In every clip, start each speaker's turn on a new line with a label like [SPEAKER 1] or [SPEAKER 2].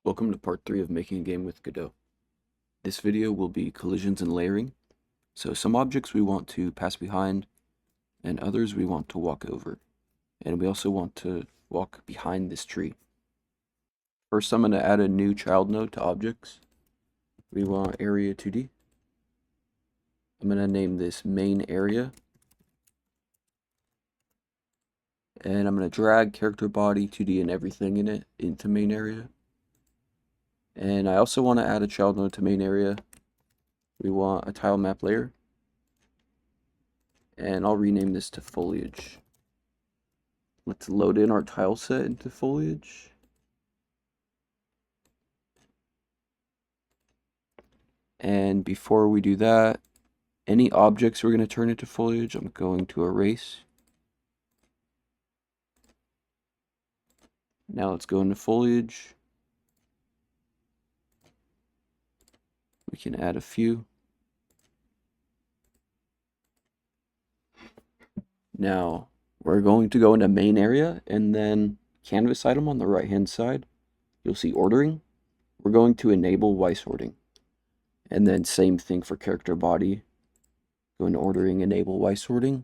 [SPEAKER 1] Welcome to part 3 of making a game with Godot. This video will be collisions and layering. So some objects we want to pass behind and others we want to walk over. And we also want to walk behind this tree. First I'm going to add a new child node to objects. We want area 2D. I'm going to name this main area. And I'm going to drag character body 2D and everything in it into main area. And I also want to add a child node to main area. We want a tile map layer. And I'll rename this to foliage. Let's load in our tile set into foliage. And before we do that, any objects we're going to turn into foliage, I'm going to erase. Now let's go into foliage. We can add a few. Now we're going to go into main area and then canvas item on the right hand side. You'll see ordering. We're going to enable Y sorting. And then same thing for character body. Go into ordering, enable Y sorting.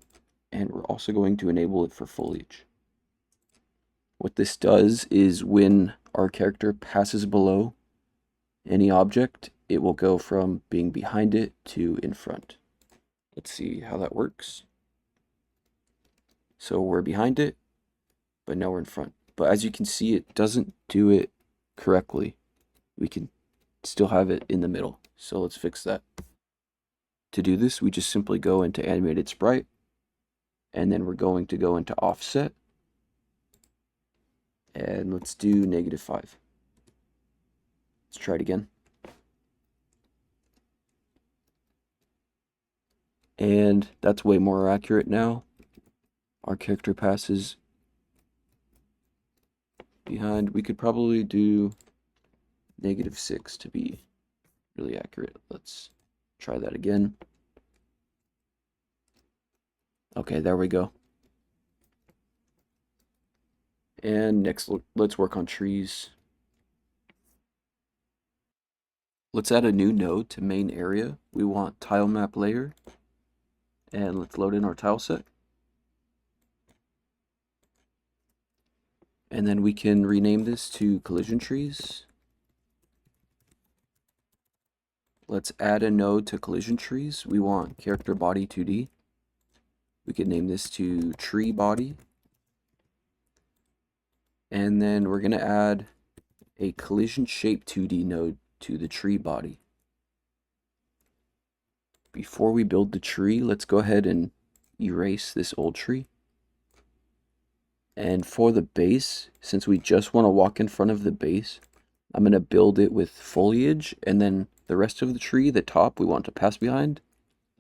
[SPEAKER 1] And we're also going to enable it for foliage. What this does is when our character passes below any object, it will go from being behind it to in front. Let's see how that works. So we're behind it, but now we're in front. But as you can see, it doesn't do it correctly. We can still have it in the middle. So let's fix that. To do this, we just simply go into animated sprite, and then we're going to go into offset. And let's do -5. Let's try it again. And that's way more accurate now. Our character passes behind. We could probably do -6 to be really accurate. Let's try that again. Okay, there we go. And next, let's work on trees. Let's add a new node to main area. We want tile map layer. And let's load in our tile set. And then we can rename this to collision trees. Let's add a node to collision trees. We want character body 2D. We could name this to tree body. And then we're going to add a collision shape 2D node to the tree body. Before we build the tree, let's go ahead and erase this old tree. And for the base, since we just want to walk in front of the base, I'm going to build it with foliage, and then the rest of the tree, the top, we want to pass behind.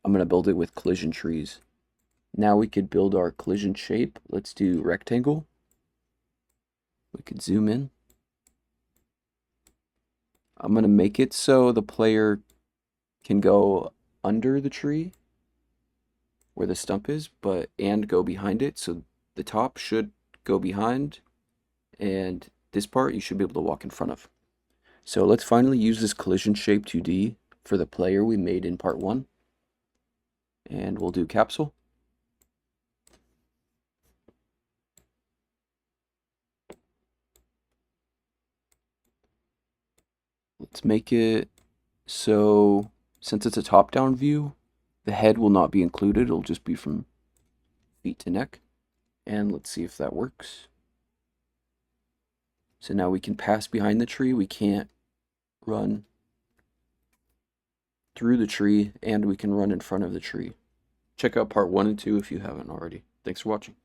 [SPEAKER 1] I'm going to build it with collision trees. Now we could build our collision shape. Let's do rectangle. We could zoom in. I'm going to make it so the player can go under the tree where the stump is, and go behind it. So the top should go behind, and this part you should be able to walk in front of. So let's finally use this collision shape 2D for the player we made in part 1. And we'll do capsule. Let's make it so, since it's a top-down view, the head will not be included. It'll just be from feet to neck. And let's see if that works. So now we can pass behind the tree. We can't run through the tree, and we can run in front of the tree. Check out part 1 and 2 if you haven't already. Thanks for watching.